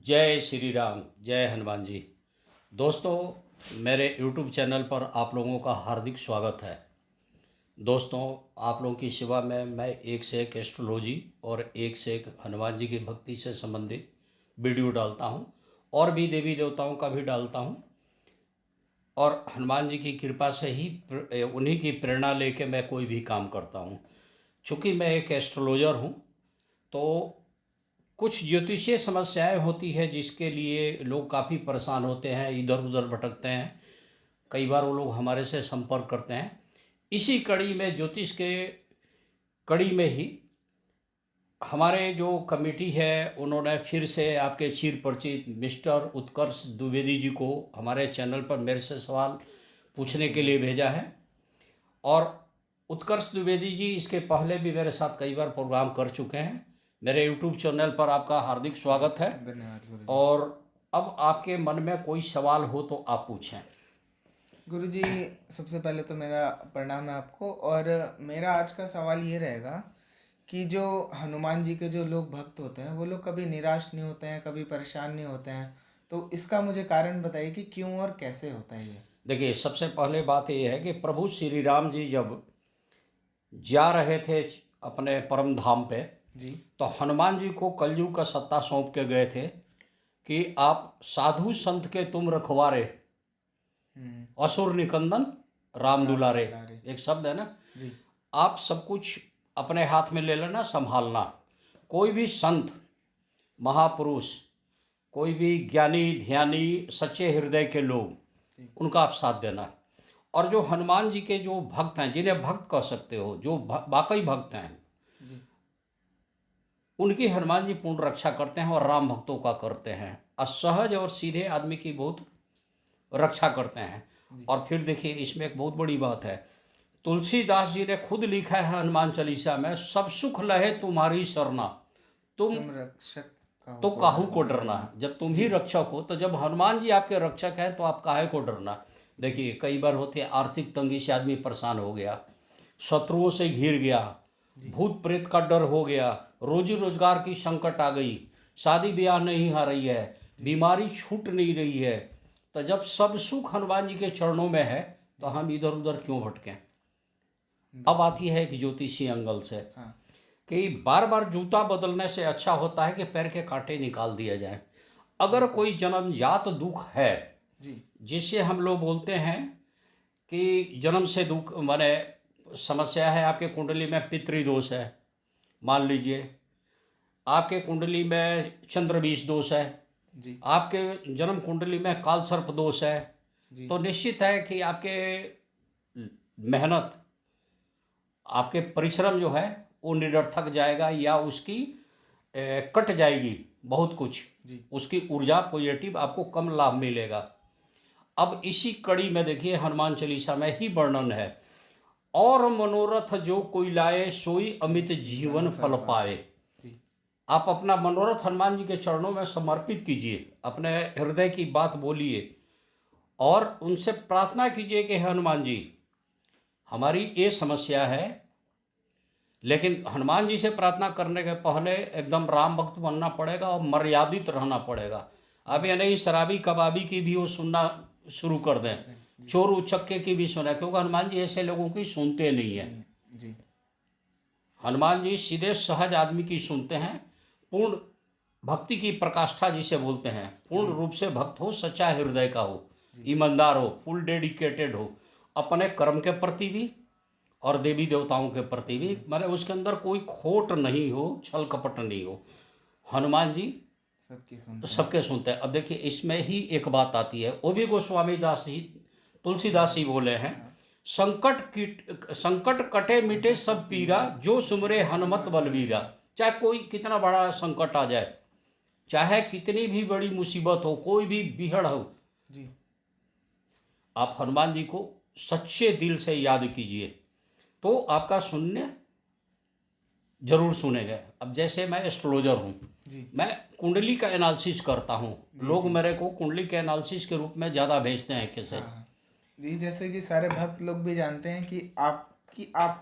जय श्री राम, जय हनुमान जी। दोस्तों, मेरे YouTube चैनल पर आप लोगों का हार्दिक स्वागत है। दोस्तों, आप लोगों की सेवा में मैं एक से एक एस्ट्रोलॉजी और एक से एक हनुमान जी की भक्ति से संबंधित वीडियो डालता हूं और भी देवी देवताओं का भी डालता हूं। और हनुमान जी की कृपा से ही उन्हीं की प्रेरणा लेके मैं कोई भी काम करता हूं। चूँकि मैं एक एस्ट्रोलॉजर हूं, तो कुछ ज्योतिषीय समस्याएं होती है जिसके लिए लोग काफ़ी परेशान होते हैं, इधर उधर भटकते हैं। कई बार वो लोग हमारे से संपर्क करते हैं। इसी कड़ी में, ज्योतिष के कड़ी में ही हमारे जो कमेटी है, उन्होंने फिर से आपके चिर परिचित मिस्टर उत्कर्ष द्विवेदी जी को हमारे चैनल पर मेरे से सवाल पूछने के लिए भेजा है। और उत्कर्ष द्विवेदी जी इसके पहले भी मेरे साथ कई बार प्रोग्राम कर चुके हैं। मेरे YouTube चैनल पर आपका हार्दिक स्वागत है। धन्यवाद गुरुजी। और अब आपके मन में कोई सवाल हो तो आप पूछें। गुरुजी, सबसे पहले तो मेरा प्रणाम है आपको। और मेरा आज का सवाल ये रहेगा कि जो हनुमान जी के जो लोग भक्त होते हैं वो लोग कभी निराश नहीं होते हैं, कभी परेशान नहीं होते हैं, तो इसका मुझे कारण बताइए कि क्यों और कैसे होता है ये। देखिए, सबसे पहले बात ये है कि प्रभु श्री राम जी जब जा रहे थे अपने परम धाम पे जी तो हनुमान जी को कलयुग का सत्ता सौंप के गए थे कि आप साधु संत के तुम रखवारे, असुर निकंदन राम दुलारे, दुलारे। एक शब्द है ना जी आप सब कुछ अपने हाथ में ले लेना, संभालना। कोई भी संत महापुरुष, कोई भी ज्ञानी ध्यानी सच्चे हृदय के लोग, उनका आप साथ देना। और जो हनुमान जी के जो भक्त हैं, जिन्हें भक्त कह सकते हो, जो वाकई भक्त हैं, जी उनकी हनुमान जी पूर्ण रक्षा करते हैं और राम भक्तों का करते हैं। असहज और सीधे आदमी की बहुत रक्षा करते हैं। और फिर देखिए, इसमें एक बहुत बड़ी बात है। तुलसीदास जी ने खुद लिखा है हनुमान चालीसा में, सब सुख लहे तुम्हारी सरना, तुम रक्षक तो काहू को डरना। जब तुम ही रक्षक हो, तो जब हनुमान जी आपके रक्षक हैं तो आप काहे को डरना। देखिए, कई बार होते हैं आर्थिक तंगी से आदमी परेशान हो गया, शत्रुओं से घिर गया, भूत प्रेत का डर हो गया, रोजी रोजगार की संकट आ गई, शादी ब्याह नहीं आ रही है, बीमारी छूट नहीं रही है। तो जब सब सुख हनुमान जी के चरणों में है तो हम इधर उधर क्यों भटकें। अब आती है एक ज्योतिषी एंगल से कि बार बार जूता बदलने से अच्छा होता है कि पैर के कांटे निकाल दिया जाए। अगर कोई जन्मजात दुख है जी जिससे हम लोग बोलते हैं कि जन्म से दुख माने समस्या है, आपके कुंडली में पितृदोष है, मान लीजिए आपके कुंडली में चंद्रबीज दोष है, जी आपके जन्म कुंडली में कालसर्प दोष है, जी तो निश्चित है कि आपके मेहनत, आपके परिश्रम जो है वो निरर्थक जाएगा या उसकी कट जाएगी बहुत कुछ। जी उसकी ऊर्जा पॉजिटिव आपको कम लाभ मिलेगा। अब इसी कड़ी में देखिए, हनुमान चालीसा में ही वर्णन है, और मनोरथ जो कोई लाए सोई अमित जीवन फल पाए। जी आप अपना मनोरथ हनुमान जी के चरणों में समर्पित कीजिए, अपने हृदय की बात बोलिए और उनसे प्रार्थना कीजिए कि हे हनुमान जी, हमारी ये समस्या है। लेकिन हनुमान जी से प्रार्थना करने के पहले एकदम राम भक्त बनना पड़ेगा और मर्यादित रहना पड़ेगा। अब ये नहीं शराबी कबाबी की भी वो सुनना शुरू कर दें, चोर उचक्के की भी सुना, क्योंकि हनुमान जी ऐसे लोगों की सुनते नहीं है। जी हनुमान जी सीधे सहज आदमी की सुनते हैं। पूर्ण भक्ति की प्रकाष्ठा जिसे बोलते हैं, पूर्ण रूप से भक्त हो, सच्चा हृदय का हो, ईमानदार हो, फुल डेडिकेटेड हो, अपने कर्म के प्रति भी और देवी देवताओं के प्रति भी, माने उसके अंदर कोई खोट नहीं हो, छल कपट नहीं हो। हनुमान जी सबके सुनते हैं। अब देखिए, इसमें ही एक बात आती है, वो भी गोस्वामी दास जी, तुलसीदास जी बोले हैं, संकट कटे मिटे सब पीरा, जो सुमरे हनुमत बलवीरा। चाहे कोई कितना बड़ा संकट आ जाए, चाहे कितनी भी बड़ी मुसीबत हो, कोई भी बिहड़ हो, जी आप हनुमान जी को सच्चे दिल से याद कीजिए तो आपका शून्य जरूर सुनेगा। अब जैसे मैं एस्ट्रोलॉजर हूँ, मैं कुंडली का एनालिसिस करता हूँ। लोग मेरे को कुंडली के एनालिसिस के रूप में ज़्यादा भेजते हैं कैसे। जी, जैसे कि सारे भक्त लोग भी जानते हैं कि आप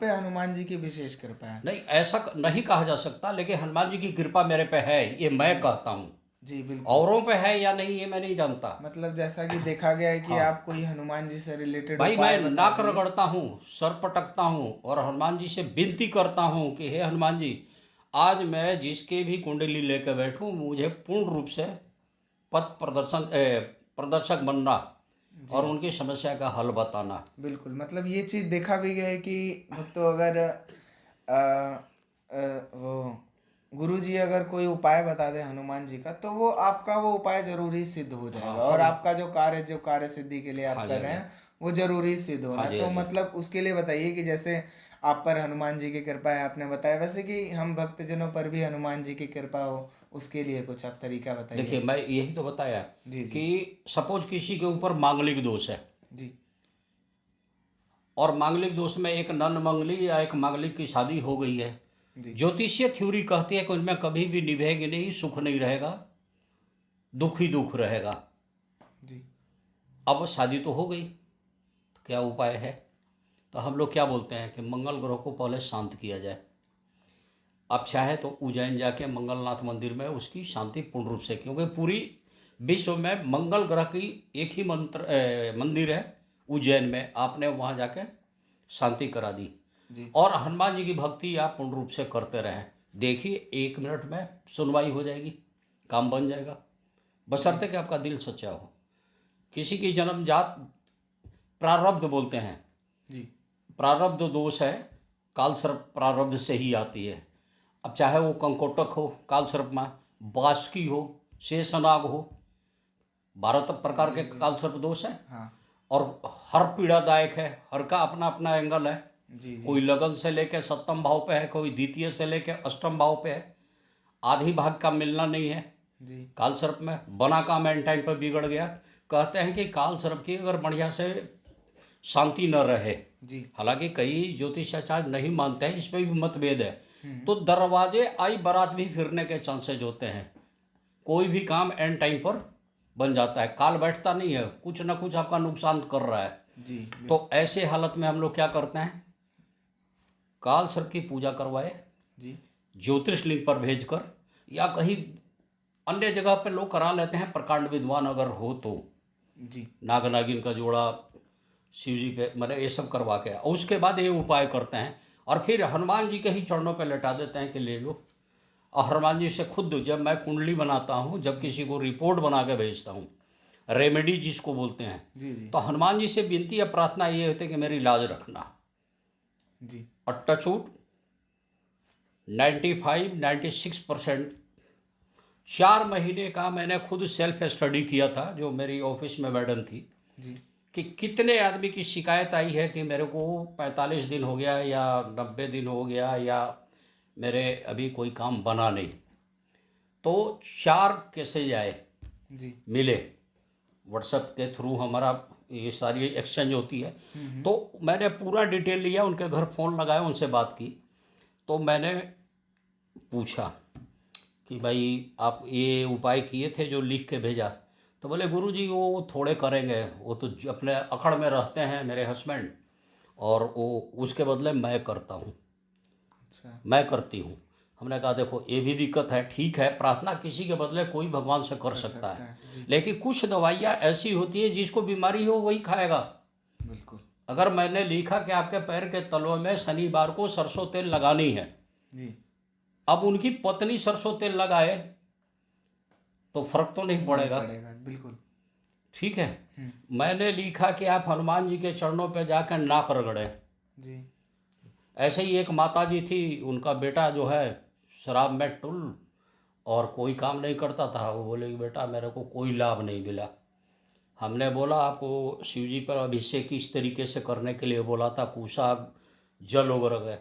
पे हनुमान जी की विशेष कृपा है। नहीं, ऐसा नहीं कहा जा सकता, लेकिन हनुमान जी की कृपा मेरे पे है, ये मैं कहता हूँ। जी बिल्कुल। औरों पे है या नहीं ये मैं नहीं जानता। मतलब जैसा कि देखा गया है कि हाँ आप कोई हनुमान जी से रिलेटेड भाई, मैं उपाय बता नाक दिए। रगड़ता हूँ, सर पटकता हूँ और हनुमान जी से विनती करता हूँ कि हे हनुमान जी, आज मैं जिसके भी कुंडली लेकर बैठूं, मुझे पूर्ण रूप से पथ प्रदर्शक बनना जी और उनकी समस्या का हल बताना। बिल्कुल, मतलब ये चीज़ देखा भी गया है कि भक्तों अगर वो गुरु जी अगर कोई उपाय बता दे हनुमान जी का, तो वो आपका वो उपाय जरूरी सिद्ध हो हाँ जाएगा, और हम। आपका जो कार्य सिद्धि के लिए आप हाँ जी, कर हाँ रहे जी, हैं वो जरूरी सिद्ध होना हाँ है। जी, हाँ तो जी। मतलब उसके लिए बताइए कि जैसे आप पर हनुमान जी की कृपा है, आपने बताया, वैसे कि हम भक्तजनों पर भी हनुमान जी की कृपा हो, उसके लिए कुछ आप तरीका देखिए, बताइए। मैं यही तो बताया जी जी कि सपोज किसी के ऊपर मांगलिक दोष है, जी और मांगलिक दोष में एक नन मंगली या एक मांगलिक की शादी हो गई है। जी ज्योतिषीय थ्योरी कहती है कि उनमें कभी भी निभेगी नहीं, सुख नहीं रहेगा, दुख ही दुख रहेगा। जी अब शादी तो हो गई, तो क्या उपाय है? तो हम लोग क्या बोलते हैं कि मंगल ग्रह को पहले शांत किया जाए। आप चाहे तो उज्जैन जाके मंगलनाथ मंदिर में उसकी शांति पूर्ण रूप से, क्योंकि पूरी विश्व में मंगल ग्रह की एक ही मंदिर है उज्जैन में, आपने वहाँ जाके शांति करा दी। जी और हनुमान जी की भक्ति आप पूर्ण रूप से करते रहें, देखिए 1 मिनट में सुनवाई हो जाएगी, काम बन जाएगा, जी बशर्ते कि आपका दिल सच्चा हो। किसी की जन्मजात प्रारब्ध बोलते हैं, जी प्रारब्ध दोष है, काल सर्प प्रारब्ध से ही आती है। अब चाहे वो कंकोटक हो काल सर्प में, बासुकी हो, शेषनाग हो, 12 प्रकार जी के जी काल सर्प दोष है। हाँ और हर पीड़ादायक है, हर का अपना अपना एंगल है। जी जी कोई लगन से लेकर सप्तम भाव पे है, कोई द्वितीय से लेकर अष्टम भाव पे है, आधी भाग का मिलना नहीं है। जी काल सर्प में बना काम एंड टाइम पर बिगड़ गया। कहते हैं कि काल सर्प की अगर बढ़िया से शांति न रहे, जी हालांकि कई ज्योतिषाचार्य नहीं मानते हैं, इस पर भी मतभेद है, हम्म तो दरवाजे आई बारात भी फिरने के चांसेज होते हैं। कोई भी काम एंड टाइम पर बन जाता है, काल बैठता नहीं है, कुछ ना कुछ आपका नुकसान कर रहा है। जी तो ऐसे हालत में हम लोग क्या करते हैं, काल सर्प की पूजा करवाए, जी ज्योतिष लिंग पर भेजकर, या कहीं अन्य जगह पे लोग करा लेते हैं, प्रकांड विद्वान अगर हो तो जी नाग नागिन का जोड़ा शिव जी पे, मतलब ये सब करवा के, और उसके बाद ये उपाय करते हैं, और फिर हनुमान जी के ही चरणों पे लटा देते हैं कि ले लो। और हनुमान जी से खुद जब मैं कुंडली बनाता हूँ, जब किसी को रिपोर्ट बना के भेजता हूँ, रेमेडी जिसको बोलते हैं, जी जी तो हनुमान जी से विनती या प्रार्थना ये होती है कि मेरी लाज रखना। जी और टचवुड 95-96% 4 महीने का मैंने खुद सेल्फ स्टडी किया था, जो मेरी ऑफिस में मैडम थी, जी कि कितने आदमी की शिकायत आई है कि मेरे को 45 दिन हो गया या 90 दिन हो गया, या मेरे अभी कोई काम बना नहीं। तो 4 कैसे आए, जी मिले, व्हाट्सएप के थ्रू हमारा ये सारी एक्सचेंज होती है। तो मैंने पूरा डिटेल लिया, उनके घर फ़ोन लगाया, उनसे बात की, तो मैंने पूछा कि भाई आप ये उपाय किए थे जो लिख के भेजा? तो बोले गुरुजी वो थोड़े करेंगे, वो तो अपने अकड़ में रहते हैं मेरे हस्बैंड, और वो उसके बदले मैं करता हूँ, अच्छा मैं करती हूँ। हमने कहा देखो ये भी दिक्कत है, ठीक है, प्रार्थना किसी के बदले कोई भगवान से कर कर सकता सकता है, है जी लेकिन कुछ दवाइयाँ ऐसी होती है जिसको बीमारी हो वही खाएगा। बिल्कुल अगर मैंने लिखा कि आपके पैर के तलवे में शनिवार को सरसों तेल लगानी है, जी अब उनकी पत्नी सरसों तेल लगाए तो फर्क तो नहीं नहीं पड़ेगा। पड़ेगा बिल्कुल ठीक है। हम्म मैंने लिखा कि आप हनुमान जी के चरणों पे जाकर नाक रगड़े। जी ऐसे ही एक माता जी थी, उनका बेटा जो है शराब में टुल, और कोई काम नहीं करता था। वो बोले कि बेटा मेरे को कोई लाभ नहीं मिला। हमने बोला आपको शिव जी पर अभिषेक इस तरीके से करने के लिए बोला था, कुशा जल वगैरह गए,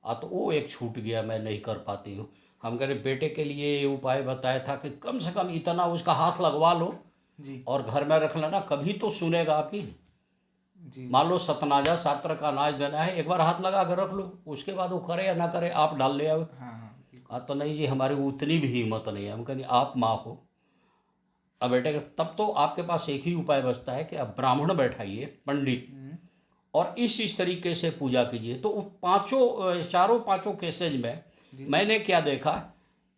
तो वो एक छूट गया, मैं नहीं कर पाती हूँ। हम कह रहे बेटे के लिए ये उपाय बताया था कि कम से कम इतना उसका हाथ लगवा लो जी और घर में रख लेना, कभी तो सुनेगा आपकी। जी मान लो सतनाजा सात्र का अनाज देना है, एक बार हाथ लगा कर रख लो, उसके बाद वो करे या ना करे आप डाल ले आओ। हाँ हाँ बिल्कुल तो नहीं जी, हमारी उतनी भी हिम्मत नहीं है। हम कहें आप माँ हो, अब बेटे तब तो आपके पास एक ही उपाय बचता है कि आप ब्राह्मण बैठाइए, पंडित, और इस तरीके से पूजा कीजिए। तो चारों पांचों केसेज में जी मैंने क्या देखा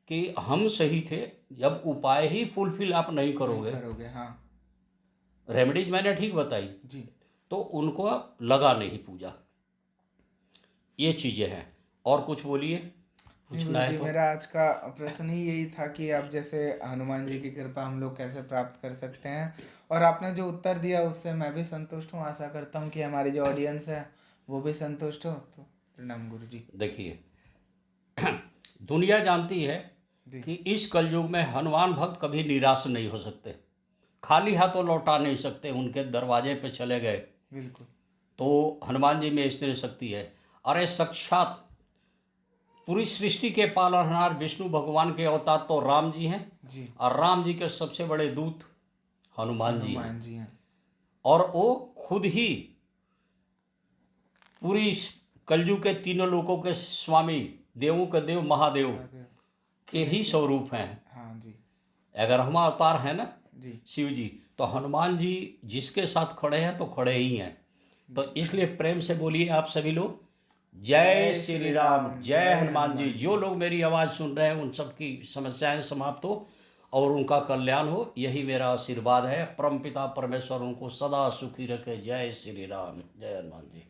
कि हम सही थे, जब उपाय ही फुलफिल आप नहीं नहीं करोगे, करोगे, हाँ रेमेडीज मैंने ठीक बताई, जी। तो उनको लगा नहीं पूजा। ये चीज़ें हैं। और कुछ बोलिए, नहीं पूछना है गुरुजी, तो। मेरा आज का प्रश्न ही यही था कि आप जैसे हनुमान जी की कृपा हम लोग कैसे प्राप्त कर सकते हैं, और आपने जो उत्तर दिया उससे मैं भी संतुष्ट हूँ। आशा करता हूँ कि हमारी जो ऑडियंस है वो भी संतुष्ट हो। तो प्रणाम गुरुजी। देखिए, दुनिया जानती है जी। कि इस कलयुग में हनुमान भक्त कभी निराश नहीं हो सकते, खाली हाथों लौटा नहीं सकते, उनके दरवाजे पे चले गए बिल्कुल। तो हनुमान जी में इतनी शक्ति है। अरे साक्षात पूरी सृष्टि के पालनहार विष्णु भगवान के अवतार तो राम जी हैं, जी। और राम जी के सबसे बड़े दूत हनुमान जी हैं। हनुमान जी हैं। और वो खुद ही पूरी कलयुग के तीनों लोकों के स्वामी, देवों के देव, महादेव महादेव के ही स्वरूप हैं। हाँ जी। अगर हम अवतार हैं ना जी। शिव जी, तो हनुमान जी जिसके साथ खड़े हैं तो खड़े ही हैं। तो इसलिए प्रेम से बोलिए आप सभी लोग, जय जय श्री श्री राम, राम, जय जय हनुमान जी। हनुमान जो जी। लोग मेरी आवाज़ सुन रहे हैं उन सब की समस्याएं समाप्त हो और उनका कल्याण हो, यही मेरा आशीर्वाद है। परमपिता परमेश्वर उनको सदा सुखी रखे। जय श्री राम, जय हनुमान जी।